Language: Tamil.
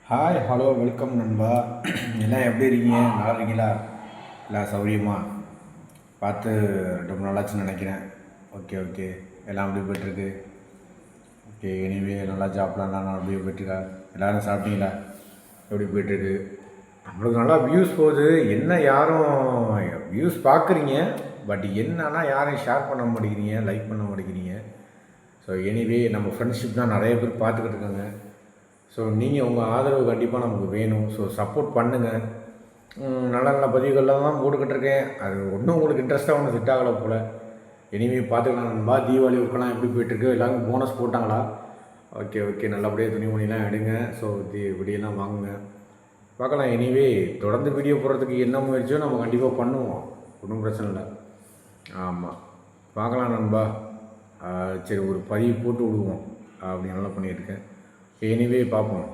ஹாய் ஹலோ வெல்கம் நண்பா. எல்லாம் எப்படி இருக்கீங்க? நல்லா இருக்கீங்களா? எல்லாம் சௌரியமா? பார்த்து ரொம்ப நாளாச்சுன்னு நினைக்கிறேன். ஓகே ஓகே, எல்லாம் அப்படியே போய்ட்டுருக்கு. ஓகே, எனிவே நல்லா ஜாப்லாம் நல்லா அப்படியே போய்ட்டுருக்கா? எல்லோரும் சாப்பிட்டீங்களா? எப்படி போய்ட்டுருக்கு? நம்மளுக்கு நல்லா வியூஸ் போகுது. என்ன யாரும் வியூஸ் பார்க்குறீங்க, பட் என்னன்னா யாரும் ஷேர் பண்ண மாட்டேங்கிறீங்க, லைக் பண்ண மாட்டேங்கிறீங்க. ஸோ எனிவே நம்ம ஃப்ரெண்ட்ஷிப் தான் நிறைய பேர் பார்த்துக்கிட்டு இருக்காங்க. ஸோ நீங்கள் உங்கள் ஆதரவு கண்டிப்பாக நமக்கு வேணும். ஸோ சப்போர்ட் பண்ணுங்கள். நல்ல நல்ல பதிவுகள்லாம் தான் போட்டுக்கிட்டு இருக்கேன். அது ஒன்றும் உங்களுக்கு இன்ட்ரெஸ்ட்டாக ஒன்றும் செட் ஆகலை போல். இனிமே பார்த்துக்கலாம் நண்பா. தீபாவளி ஒர்க்கெல்லாம் எப்படி போய்ட்டுருக்கு? எல்லாரும் போனஸ் போட்டாங்களா? ஓகே ஓகே, நல்லபடியாக துணிமணிலாம் எடுங்க. ஸோ இப்படியெல்லாம் வாங்குங்க. பார்க்கலாம். எனிவே தொடர்ந்து வீடியோ போடுறதுக்கு என்ன முயற்சியோ நம்ம கண்டிப்பாக பண்ணுவோம். ஒன்றும் பிரச்சனை இல்லை. ஆமாம், பார்க்கலாம் நண்பா. சரி, ஒரு பதிவு போட்டு விடுவோம் அப்படின்னு நல்லா பண்ணியிருக்கேன். எனிவே பார்ப்போம்.